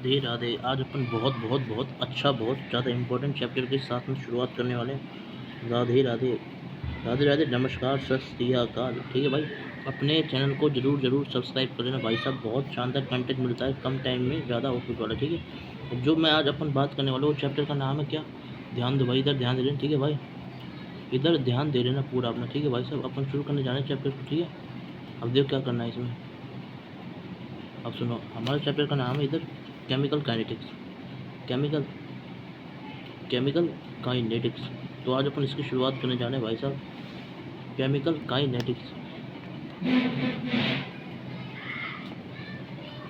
राधे राधे। आज अपन बहुत बहुत बहुत अच्छा, बहुत ज़्यादा इम्पोर्टेंट चैप्टर के साथ में शुरुआत करने वाले हैं। राधे राधे। राधे राधे, नमस्कार, सत श्री अकाल। ठीक है भाई, अपने चैनल को जरूर सब्सक्राइब कर लेना भाई साहब। बहुत शानदार कंटेंट मिलता है कम टाइम में, ज़्यादा आउटपुट वाला। ठीक है, अब जो मैं आज अपन बात करने वाला हूँ, चैप्टर का नाम है क्या? ध्यान दो भाई, इधर ध्यान दे लेना। ठीक है भाई, इधर ध्यान दे लेना पूरा अपना। ठीक है भाई साहब, अपन शुरू करने जाने चैप्टर को। ठीक है, अब देखो क्या करना है इसमें। अब सुनो, हमारे चैप्टर का नाम है इधर chemical kinetics. Chemical chemical kinetics. तो आज अपन इसकी शुरुआत करने जा रहे हैं भाई साहब, केमिकल काइनेटिक्स।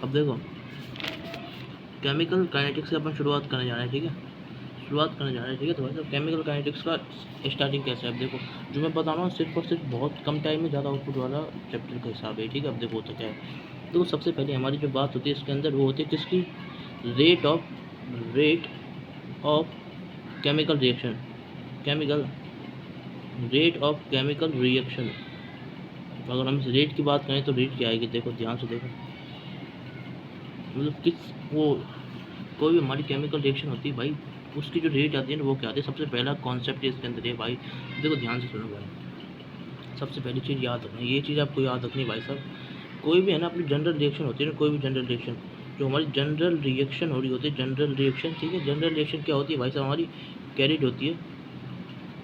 अब देखो, केमिकल काइनेटिक्स से अपन शुरुआत करने जा रहे हैं। ठीक है, शुरुआत करने जा रहे हैं। ठीक है, तो भाई साहब केमिकल काइनेटिक्स का स्टार्टिंग कैसे है? अब देखो, जो मैं बता रहा हूँ सिर्फ और सिर्फ बहुत कम टाइम में ज़्यादा आउटपुट वाला चैप्टर का हिसाब है। ठीक है, अब देखो होता क्या है। तो सबसे पहले हमारी जो बात होती है इसके अंदर, वो होती है किसकी? Rate of chemical reaction. Chemical rate of chemical reaction. अगर हम इस रेट की बात करें तो रेट क्या आएगी? देखो ध्यान से देखो, मतलब किस वो कोई भी हमारी केमिकल रिएक्शन होती है भाई, उसकी जो रेट आती है ना, वो क्या आती है? सबसे पहला कॉन्सेप्ट इसके अंदर है भाई, देखो ध्यान से सुनो भाई। सबसे पहली चीज़ याद रखना, ये चीज़ आपको याद रखनी भाई साहब। कोई भी है ना, अपनी जनरल रिएक्शन होती है ना, कोई भी जनरल रिएक्शन, जो हमारी जनरल रिएक्शन हो रही होती है, जनरल रिएक्शन। ठीक है, जनरल रिएक्शन क्या होती है भाई साहब? हमारी कैरिड होती है।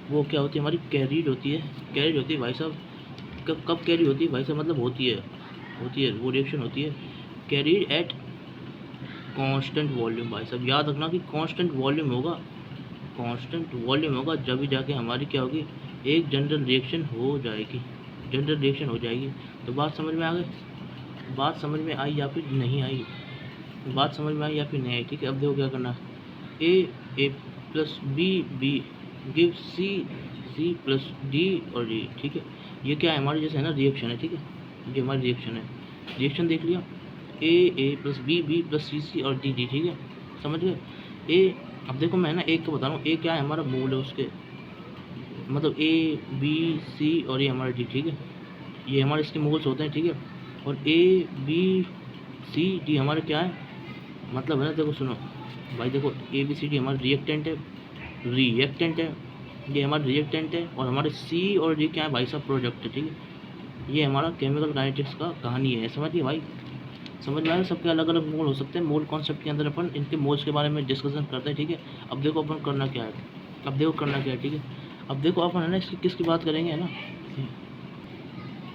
वो क्या होती है? हमारी कैरिड होती है। कैरिड होती है भाई साहब। कब कब कैरी होती है भाई साहब? मतलब होती है वो रिएक्शन होती है कैरिड एट कांस्टेंट वॉल्यूम। भाई साहब याद रखना कि कांस्टेंट वॉल्यूम होगा, कांस्टेंट वॉल्यूम होगा, जब भी जाके हमारी क्या होगी? एक जनरल रिएक्शन हो जाएगी, जनरल रिएक्शन हो जाएगी। तो बात समझ में आ गई? बात समझ में आई या फिर नहीं आई? बात समझ में आई या फिर नहीं आई? ठीक है, अब देखो क्या करना है। A plus B give C plus D और डी। ठीक है, ये क्या है? हमारी जैसे है ना रिएक्शन है। ठीक है, ये हमारी रिएक्शन है। रिएक्शन देख लिया, ए प्लस बी प्लस सी और डी। ठीक है, समझ गए? ए, अब देखो मैं ना एक को बता रहा हूँ, ए क्या है? हमारा मोल है उसके, मतलब ए बी सी और ये हमारा डी। ठीक है, ये हमारे इसके मोल्स होते हैं। ठीक है, और ए बी सी डी हमारे क्या है? मतलब है ना, देखो सुनो भाई, देखो ए बी सी डी हमारा रिएक्टेंट है, ये हमारा रिएक्टेंट है, और हमारे सी और डी क्या है भाई साहब? प्रोडक्ट है। ठीक है, ये हमारा केमिकल काइनेटिक्स का कहानी है। समझिए भाई, समझ में आया? सबके अलग अलग मोल हो सकते हैं। मोल कॉन्सेप्ट के अंदर अपन इनके मोल्स के बारे में डिस्कशन करते हैं। ठीक है, अब देखो अपन करना क्या है, अब देखो करना क्या है। ठीक है, अब देखो अपन है ना इसकी किसकी बात करेंगे, है ना?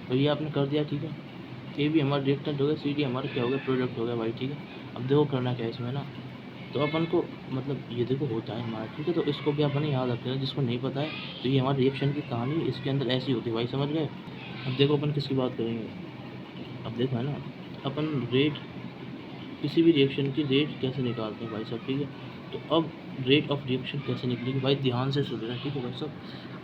तो ये आपने कर दिया। ठीक है, ए भी हमारा रिएक्टेंट हो गया, सी डी हमारा क्या हो गया? प्रोडक्ट हो गया भाई। ठीक है, अब देखो करना क्या है इसमें ना, तो अपन को मतलब ये देखो होता है हमारा। ठीक है, तो इसको भी अपन याद रखते हैं, जिसको नहीं पता है तो ये हमारे रिएक्शन की कहानी इसके अंदर ऐसी होती है भाई, समझ गए? अब देखो अपन किसकी बात करेंगे। अब देखो है ना, अपन रेट, किसी भी रिएक्शन की रेट कैसे निकालते हैं भाई साहब। ठीक है, तो अब रेट ऑफ रिएक्शन कैसे निकलेगी भाई, ध्यान से सुनना। ठीक है भाई साहब,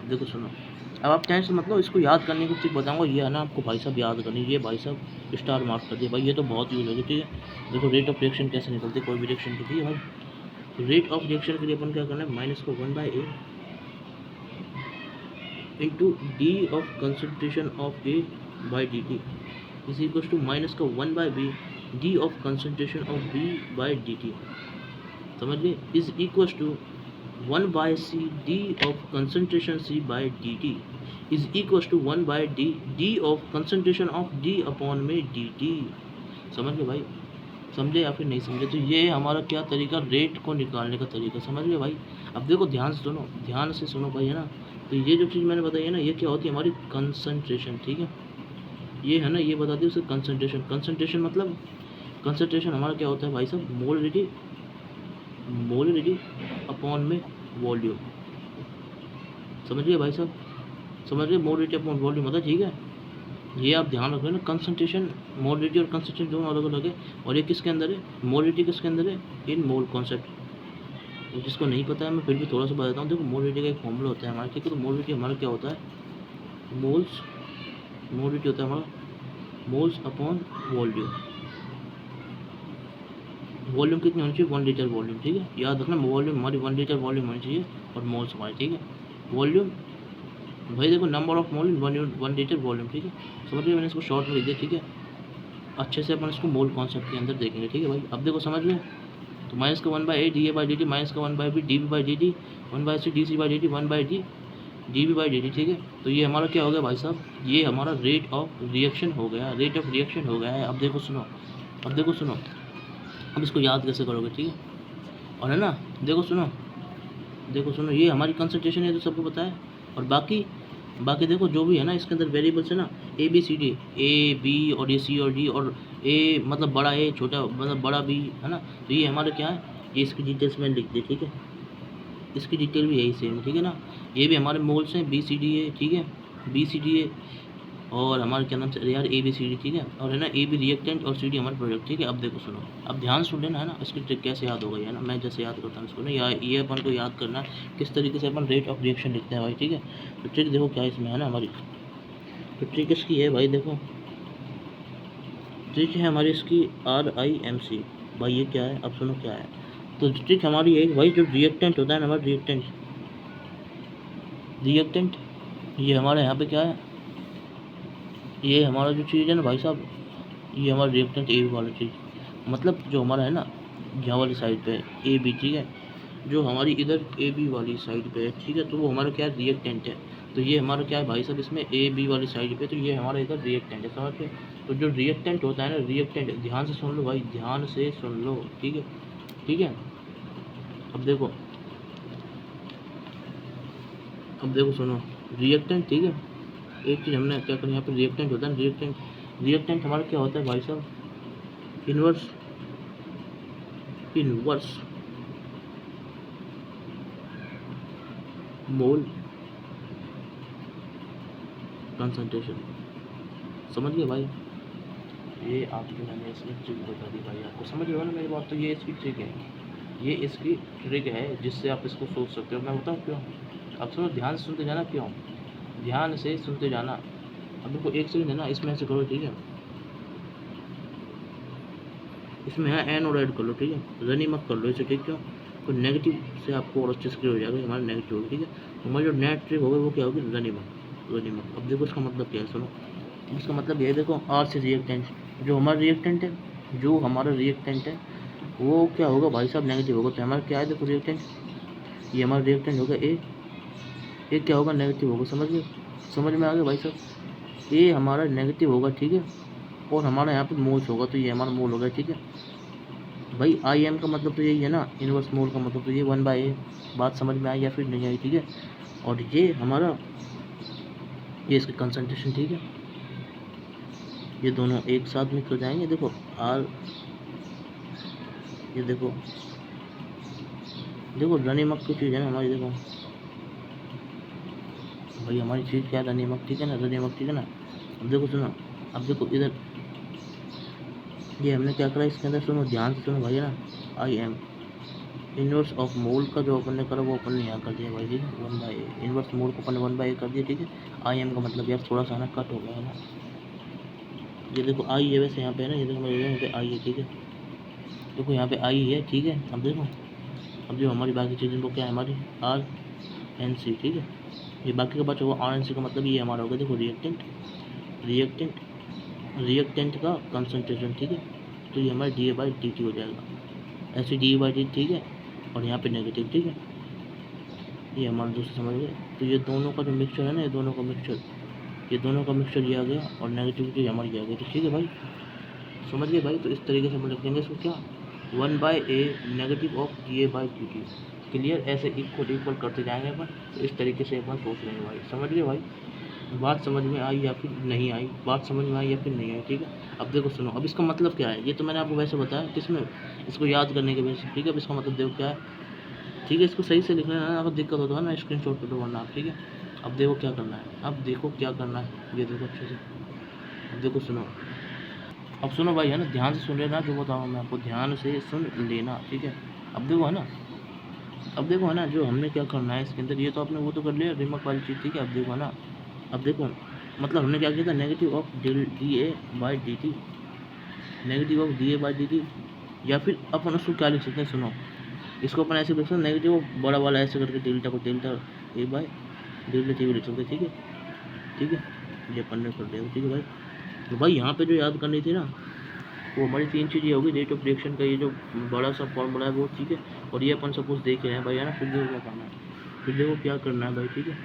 अब देखो सुनो, अब आप टेंशन मतलब इसको याद करने की चीज़ बताऊंगा, ये है ना आपको भाई साहब याद करनी। ये भाई साहब स्टार मार्क कर दिया भाई, ये तो बहुत यूज होगी। ठीक है, देखो रेट ऑफ रिएक्शन कैसे निकलती है कोई भी रिएक्शन की। ठीक है भाई, रेट ऑफ रिएक्शन के लिए अपन क्या करना है? माइनस को 1/a into d of concentration of a by d t is equal to minus का 1/b d of concentration of b by d t. समझ गए? Is equal to 1/c d of concentration c by d t is equal to 1/d d of concentration of d upon में d t. समझ गए भाई? समझे या फिर नहीं समझे? तो ये हमारा क्या तरीका, रेट को निकालने का तरीका। समझ गए भाई? अब देखो ध्यान से सुनो, ध्यान से सुनो भाई, है ना? तो ये जो चीज़ मैंने बताई है ना, ये क्या होती है? हमारी कंसनट्रेशन। ठीक है, ये है ना, ये बता दी उससे कंसनट्रेशन। कंसनट्रेशन मतलब, कंसनट्रेशन हमारा क्या होता है भाई साहब? मोलरिटी अपॉन में वॉल्यूम। समझ गए भाई साहब? समझ गए? मोलरिटी अपॉन वॉल्यूम होता है। ठीक है, ये आप ध्यान रख रहे ना, कंसनट्रेशन, मोलरिटी और कंसनट्रेशन दोनों अलग अलग है। और ये किसके अंदर है? मोलरिटी किसके अंदर है? इन मोल कॉन्सेप्ट। तो जिसको नहीं पता है मैं फिर भी थोड़ा सा बताता हूँ। देखो मोलरिटी का एक फॉर्मूला होता है हमारा। ठीक है, तो मोलरिटी हमारा क्या होता है? मोल्स, मोलरिटी होता है हमारा मोल्स अपॉन वॉल्यूम। वॉल्यूम कितनी होनी चाहिए? 1 लीटर वॉल्यूम। ठीक है, याद रखना, वॉल्यूम हमारी 1 लीटर वॉल्यूम होनी चाहिए, और मोल्स हमारी। ठीक है, वॉल्यूम भाई देखो, number of mole in 1 litre volume. ठीक है, समझ गए? मैंने इसको शॉर्ट में लिख दिया। ठीक है, अच्छे से अपन इसको मोल कॉन्सेप्ट के अंदर देखेंगे। ठीक है भाई, अब देखो समझ गए? तो माइनस का 1/a d a by d t, minus का 1/b d b by d t, 1/c d c by d t, 1/d d b by d t, ठीक है। तो ये हमारा क्या हो गया भाई साहब, ये हमारा रेट ऑफ रिएक्शन हो गया, रेट ऑफ रिएक्शन हो गया है। अब देखो सुनो, अब देखो सुनो, अब इसको याद कैसे करोगे, ठीक है। और है ना, देखो सुनो, देखो सुनो, ये हमारी कंसंट्रेशन है तो सबको पता है। और बाकी बाकी देखो जो भी है ना इसके अंदर वेरिएबल्स है ना, a b c d, a b और ये सी और डी, और ए मतलब बड़ा ए, छोटा मतलब बड़ा बी, है ना। तो ये हमारा क्या है, ये इसकी डिटेल्स में लिख दी, ठीक है। इसकी डिटेल भी यही सेम है, ठीक है ना। ये भी हमारे मोल्स हैं, बी सी डी ए, ठीक है, बी सी डी ए, और हमारे क्या नाम से यार ए बी सी डी, ठीक है। और है ना ए बी रिएक्टेंट और सी डी हमारे प्रोडक्ट, ठीक है। अब देखो सुनो, अब ध्यान सुन लेना, है ना। इसकी ट्रिक कैसे याद हो गई है ना, मैं जैसे याद करता हूँ इसको ना, या ये अपन को याद करना किस तरीके से अपन रेट ऑफ रिएक्शन लिखते हैं भाई, ठीक है। तो ट्रिक देखो क्या इसमें है ना हमारी, तो ट्रिक इसकी है भाई, देखो ट्रिक है हमारी इसकी RIMC भाई। ये क्या है, अब सुनो क्या है। तो ट्रिक हमारी है भाई, जो रिएक्टेंट होता है ना हमारा रिएक्टेंट, रिएक्टेंट ये हमारे यहाँ पे क्या है, ये हमारा जो चीज़ है ना भाई साहब, ये हमारा रिएक्टेंट ए बी वाला चीज़, मतलब जो हमारा है ना यहाँ वाली साइड पे ए बी, ठीक है। जो हमारी इधर ए बी वाली साइड पे है, ठीक है, तो वो हमारा क्या है, रिएक्टेंट है। तो ये हमारा क्या है भाई साहब, इसमें ए बी वाली साइड पे, तो ये हमारा इधर रिएक्टेंट है, समझ गए। तो जो रिएक्टेंट होता है ना, रिएक्टेंट, ध्यान से सुन लो भाई, ध्यान से सुन लो, ठीक है, ठीक है। अब देखो, अब देखो सुनो, रिएक्टेंट, ठीक है। एक चीज़ हमने क्या करना, यहाँ पे रिएक्टेंट होता है, रिएक्टेंट, रिएक्टेंट हमारा क्या होता है भाई साहब, इनवर्स, इनवर्स मोल कंसंट्रेशन, समझ गए भाई। ये आपकी मैंने इसमें ट्रिक बता दी भाई, आपको समझ गए ना मेरी बात। तो ये इसकी ट्रिक है, ये इसकी ट्रिक है जिससे आप इसको सोच सकते हो। मैं बताऊँ क्यों, अब सुनो, ध्यान से सुनते जाना, क्यों, ध्यान से सुनते जाना। अब देखो एक सेकंड है ना, इसमें ऐसे करो, ठीक है, इसमें है एन और ऐड कर लो, ठीक है, रनी मत कर लो इसे, ठीक, क्यों, तो नेगेटिव से आपको और अच्छे से क्लियर हो जाएगा, हमारा नेगेटिव होगी, ठीक है। हमारी जो नेट ट्रिक होगी वो क्या होगी, रनी मत, रनी मत। अब देखो इसका मतलब क्या है, सुनो, इसका मतलब ये है, देखो आर से रिएक्टेंट, जो हमारा रिएक्टेंट है, जो हमारा रिएक्टेंट है वो क्या होगा भाई साहब, नेगेटिव होगा। तो हमारा क्या है, देखो रिएक्टेंट, ये हमारा रिएक्टेंट होगा ए क्या होगा, नेगेटिव होगा, समझ गए, समझ में आ गया भाई साहब। ए हमारा नेगेटिव होगा, ठीक है, और हमारा यहाँ पे मोल्स होगा, तो ये हमारा मोल होगा, ठीक है भाई। IM का मतलब तो यही है ना, इनवर्स मोल का मतलब तो ये 1/a, बात समझ में आई या फिर नहीं आई, ठीक है। और ये हमारा, ये इसकी कंसंट्रेशन, ठीक है, ये दोनों एक साथ मिक्स हो जाएंगे, देखो आर, ये देखो, देखो रनीमक की चीज़ है ना हमारी, देखो भाई हमारी चीज़ क्या है, रनीमक, ठीक है ना, रनीमक, ठीक है ना। अब देखो सुनो, अब देखो इधर ये हमने क्या करा इसके अंदर, सुनो ध्यान से सुनो भाई, है ना, IM इनवर्स ऑफ मोल का जो अपन ने करा वो अपन ने यहाँ कर दिया भाई, ठीक है, 1/a, इनवर्स मोल को अपन ने 1/a कर दिया, ठीक है। IM का मतलब यार थोड़ा सा ना कट हो गया है ना, ये देखो आई है वैसे यहाँ पे है ना, ये देखो मेरे यहाँ पे आई है, ठीक है, देखो यहाँ पे आई है, ठीक है। अब देखो, अब जो हमारी बाकी चीज़ें वो क्या है, हमारी RNC, ठीक है। ये बाकी का बचा हुआ RNC का मतलब ये हमारा होगा, देखो रिएक्टेंट, रिएक्टेंट, रिएक्टेंट का कंसंट्रेशन, ठीक है। तो ये हमारा DA/DT हो जाएगा, ऐसे DA/DT, ठीक है, और यहाँ पे नेगेटिव, ठीक है। ये हमारा दूसरा समझ गए। तो ये दोनों का जो मिक्सचर है ना, ये दोनों का मिक्सचर, ये दोनों का मिक्सचर ये आ गया, और नेगेटिविटी हमारी आ गई, तो ठीक है भाई, समझ गए भाई। तो इस तरीके से हम लिख देंगे इसको क्या, 1/a negative of DA/DT, clear. ऐसे इक्वल करते जाएंगे अपन, तो इस तरीके से अपन सोच लेंगे भाई, समझ गए भाई। बात समझ में आई या फिर नहीं आई, बात समझ में आई या फिर नहीं आई, ठीक है। अब देखो सुनो, अब इसका मतलब क्या है, ये तो मैंने आपको वैसे बताया किसमें, इसको याद करने के वजह से, ठीक है। अब इसका मतलब देखो क्या है, ठीक है, इसको सही से लिखना है, अगर दिक्कत हो तो है ना स्क्रीनशॉट कर दो वरना आप, ठीक है। अब देखो क्या करना है, अब देखो क्या करना है, ये देखो अच्छे से, अब देखो सुनो, अब सुनो भाई, है ना, ध्यान से सुन लेना, जो बताऊँ मैं आपको ध्यान से सुन लेना, ठीक है। अब देखो है ना, अब देखो है ना, जो हमने क्या करना है इसके अंदर, ये तो आपने वो तो कर लिया रिमक वाली चीज़, ठीक है। अब देखो है ना, अब देखो मतलब हमने क्या किया था, negative of DA/DT, negative of DA/DT, या फिर अपन उसको क्या लिख सकते हैं, सुनो, इसको अपन ऐसे लिख सकते हैं, नेगेटिव ऑफ बड़ा वाला ऐसे करके डेल्टा को डेल्टा A/डेल्टा भी लिख सकते हैं, ठीक है, ठीक है। ये अपन ने कर दिया, ठीक है भाई। तो भाई यहाँ पे जो याद करनी थी ना, वो हमारी 3 चीज़ें होगी, रेट ऑफ रिएक्शन का ये जो बड़ा सा फॉर्मूला है वो, ठीक है। और ये अपन सपोज देख रहे हैं भाई, है ना। फिर देखो क्या करना है, फिर देखो क्या करना है भाई, ठीक है।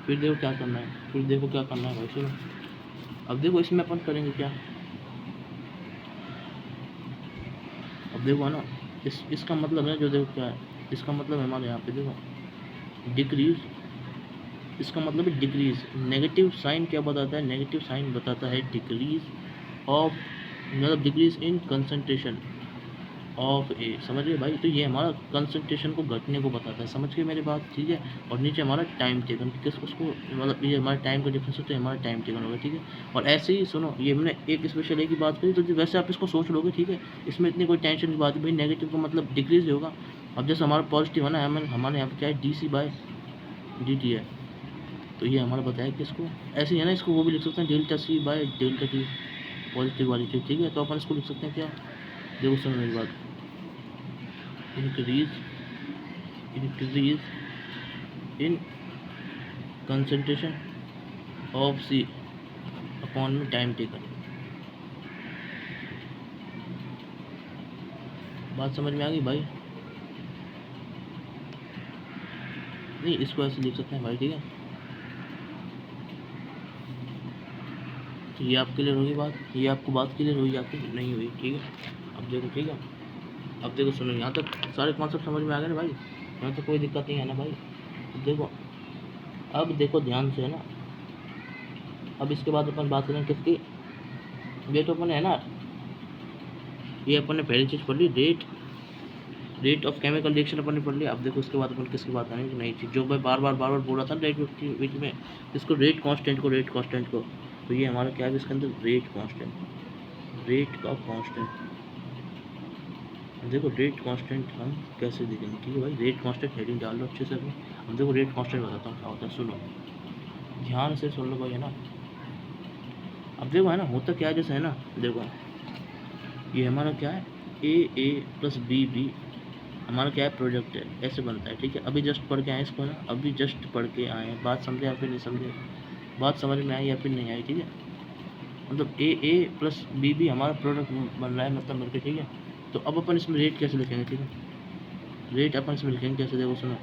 फिर देखो क्या करना है, फिर देखो क्या करना है भाई, सुनो। अब देखो इसमें अपन करेंगे क्या, अब देखो है ना, इसका मतलब है जो, देखो क्या है, इसका मतलब है हमारे यहाँ पे देखो डिक्रीज, इसका मतलब है डिक्रीज। नेगेटिव साइन क्या बताता है, नेगेटिव साइन बताता है डिक्रीज ऑफ, मतलब डिक्रीज इन कंसंट्रेशन ऑफ ए, समझ गए भाई। तो ये हमारा कंसंट्रेशन को घटने को बताता है, समझ गए मेरी बात, ठीक है। और नीचे हमारा टाइम टेकन, किस उसको, मतलब ये हमारा टाइम का डिफरेंस है तो हमारा टाइम टेकन होगा, ठीक है। और ऐसे ही सुनो, ये हमने एक स्पेशल ए की बात करी, तो वैसे आप इसको सोच लोगे, ठीक है। इसमें इतनी कोई टेंशन की बात है भाई, नेगेटिव का मतलब डिक्रीज होगा। अब जैसे हमारा पॉजिटिव है ना, हमारे यहाँ पे क्या है, d c by d t है। तो ये हमारा बताया कि इसको ऐसे ही है ना, इसको वो भी लिख सकते हैं delta c by delta t, positive वाली चीज़, ठीक है। तो अपन इसको लिख सकते हैं क्या, देखो सुनो मेरी बात, increase in concentration of c upon में टाइम टेकन। बात समझ में आ गई भाई, नहीं इसको ऐसे लिख सकते हैं भाई, ठीक है। तो ये आप क्लियर होगी बात, ये आपको बात क्लियर हुई, आपकी नहीं हुई, ठीक है। अब देखो, ठीक है, अब देखो सुनो, यहाँ तक सारे कॉन्सेप्ट समझ में आ गए ना भाई, यहाँ तक कोई दिक्कत नहीं है ना भाई। देखो अब देखो ध्यान से, है ना। अब इसके बाद अपन बात करें किसकी, ये तो अपन है ना, ये अपन ने पहली चीज़ पढ़ ली, रेट ऑफ केमिकल रिएक्शन अपन ने पढ़ लिया। अब देखो उसके बाद अपन किसकी बात करेंगे, नई चीज़ जो मैं बार बार बोल रहा था रेट के बीच में, इसको रेट कांस्टेंट को। तो ये हमारा क्या है इसके अंदर, रेट का कांस्टेंट। देखो रेट कांस्टेंट हम कैसे देखेंगे, ठीक है भाई। रेट कांस्टेंट हेडिंग डाल लो अच्छे से अपने। अब देखो रेट कांस्टेंट बताता हूँ क्या होता है, सुनो ध्यान से सुन लो भाई, है ना। अब देखो है ना, होता क्या है, जैसे है ना, देखो ये हमारा क्या है, ए प्लस बी हमारा क्या है, प्रोडक्ट है, ऐसे बनता है, ठीक है। अभी जस्ट पढ़ के आए इसको ना, अभी जस्ट पढ़ के आए, बात समझे या फिर नहीं समझे, बात समझ में आई या फिर नहीं आई, ठीक है। मतलब ए प्लस बी हमारा प्रोडक्ट बन रहा है, मतलब मिलकर, ठीक है। तो अब अपन इसमें रेट कैसे लिखेंगे, ठीक है। रेट अपन इसमें लिखेंगे कैसे, देखो सुनो।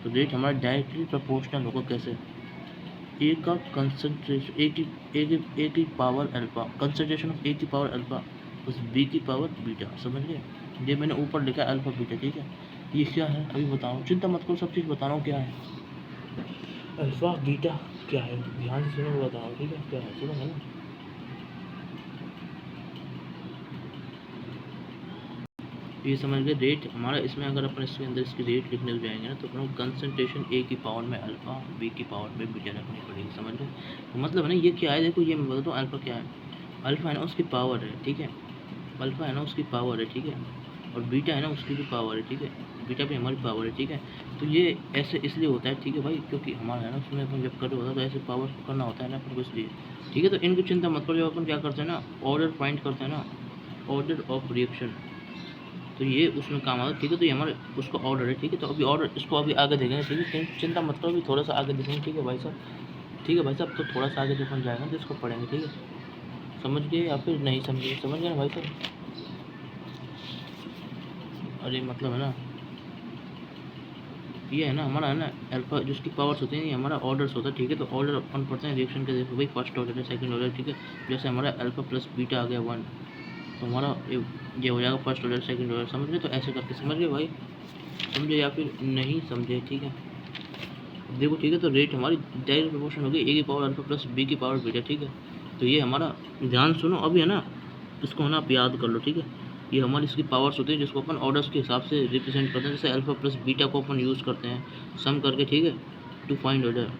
तो रेट हमारा डायरेक्टली प्रोपोर्शनल होगा, कैसे, ए का कंसंट्रेशन, ए की पावर अल्फा, कंसंट्रेशन ऑफ ए की पावर अल्फा प्लस बी की पावर बीटा, समझ गए। ये मैंने ऊपर लिखा अल्फा बीटा, ठीक है। ये क्या है अभी बताऊँ, चिंता मत करो, सब चीज़ बता रहा हूँ क्या है, अल्फा बीटा क्या है, ध्यान से सुनो बता रहा हूँ, ठीक है। क्या है सुनो, है ना। ये समझ गए रेट हमारा, इसमें अगर अपन इसके अंदर इसकी रेट लिखने लग जाएंगे ना, तो अपन कंसंट्रेशन ए की पावर में अल्फा, बी की पावर में बीटा रखनी पड़ेगी, समझ गए। तो मतलब है ना, ये क्या है, देखो ये मैं बताता हूँ, अल्फा क्या है, अल्फा है ना उसकी पावर है, ठीक है। अल्फा है ना उसकी पावर है, ठीक है। और बीटा है ना उसकी भी पावर है, ठीक है। बीटा भी हमारी पावर है, ठीक है। तो ये ऐसे इसलिए होता है, ठीक है भाई, क्योंकि हमारा है ना उसमें अपन जब कर होता है तो ऐसे पावर करना होता है ना अपन को, इसलिए, ठीक है। तो इनकी चिंता मत करो, जब अपन क्या करते हैं ना, ऑर्डर फाइंड करते हैं ना, ऑर्डर ऑफ रिएक्शन, तो ये उसमें काम आता है, ठीक है। तो ये हमारे उसका ऑर्डर है, ठीक है। तो अभी ऑर्डर इसको अभी आगे देखेंगे, ठीक है, चिंता मत करो, अभी थोड़ा सा आगे देखेंगे, ठीक है भाई साहब, ठीक है भाई साहब। तो थोड़ा सा आगे जब हम जाएगा तो इसको पढ़ेंगे, ठीक है। समझ गए या फिर नहीं समझे, समझ गए ना भाई साहब। अरे मतलब है ना, ये है ना हमारा, है ना अल्फा जिसकी पावर्स होती हैं, ये हमारा ऑर्डर्स होता है, ठीक है। तो ऑर्डर अपन पढ़ते हैं रिएक्शन के, देखो भाई फर्स्ट ऑर्डर है, सेकंड ऑर्डर, ठीक है। जैसे हमारा अल्फा प्लस बीटा आ गया 1, तो हमारा ये हो जाएगा फर्स्ट ऑर्डर सेकंड ऑर्डर, समझ गए। तो ऐसे करके समझ गए भाई, समझे या फिर नहीं समझे, ठीक है। देखो ठीक है, तो रेट हमारी डायरेक्ट प्रोपोर्शन होगी ए की पावर अल्फा प्लस बी की पावर बीटा, ठीक है। तो ये हमारा, ध्यान सुनो अभी, है ना, इसको है ना आप याद कर लो, ठीक है। ये हमारी इसकी पावर्स होती है, जिसको अपन ऑर्डर्स के हिसाब से रिप्रेजेंट करते हैं। जैसे अल्फा प्लस बीटा को अपन यूज़ करते हैं सम करके, ठीक है, टू फाइंड ऑर्डर।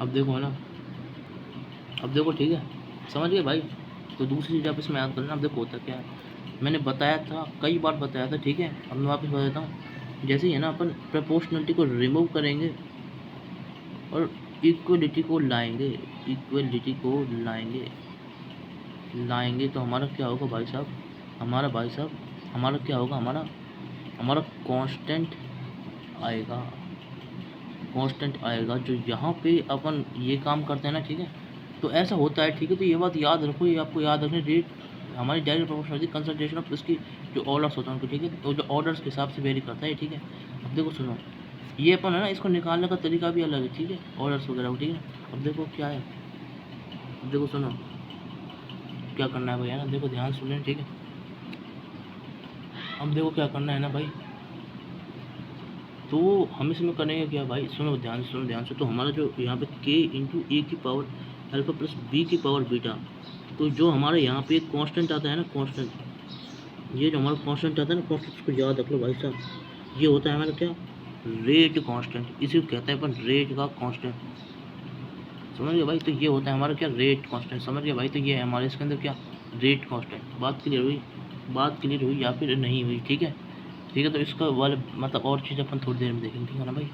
अब देखो है ना, अब देखो ठीक है, समझ गए भाई। तो दूसरी चीज़ आप इसमें याद करना, अब देखो होता क्या है, मैंने बताया था, कई बार बताया था, ठीक है। अब मैं वापस बता देता हूँ। जैसे ही है ना अपन प्रोपोर्शनलिटी को रिमूव करेंगे और इक्वलिटी को लाएंगे, इक्वलिटी को लाएंगे तो हमारा क्या होगा भाई साहब, हमारा क्या होगा, हमारा कांस्टेंट आएगा, कांस्टेंट आएगा जो यहाँ पे अपन ये काम करते हैं ना, ठीक है। तो ऐसा होता है, ठीक है। तो ये बात याद रखो, ये आपको याद रखनी। रेट हमारी डायरेक्ट प्रोपोर्शनल होती है कंसंट्रेशन ऑफ इसकी जो ऑर्डर्स होते हैं उनको, ठीक है। तो जो ऑर्डर्स के हिसाब से वेरी करता है, ठीक है। अब देखो सुनो, ये अपन है ना, इसको निकालने का तरीका भी अलग है, ठीक है, ऑर्डर्स वगैरह को, ठीक है। अब देखो क्या है, अब देखो सुनो क्या करना है भैया ना, देखो ध्यान सुन लें, ठीक है। अब देखो क्या करना है ना भाई, तो हम इसमें करेंगे क्या भाई, सुनो ध्यान से। तो हमारा जो यहाँ पे k इंटू ए की पावर अल्फा प्लस बी की पावर बीटा, तो जो हमारे यहाँ पे एक कांस्टेंट आता है ना, कांस्टेंट, ये जो हमारा कांस्टेंट आता है ना, कांस्टेंट, इसको याद रख लो भाई साहब। ये होता है हमारा क्या, रेट कांस्टेंट, इसी को कहते हैं अपन रेट का कांस्टेंट, समझ गए भाई। तो ये होता है हमारा क्या, रेट कांस्टेंट, समझ गए भाई। तो ये है हमारे इसके अंदर क्या, रेट कांस्टेंट। बात क्लियर हुई, बात क्लियर हुई या फिर नहीं हुई, ठीक है। ठीक है, तो इसका वाले मतलब और चीज़ अपन थोड़ी देर में देखेंगे, ठीक है ना भाई।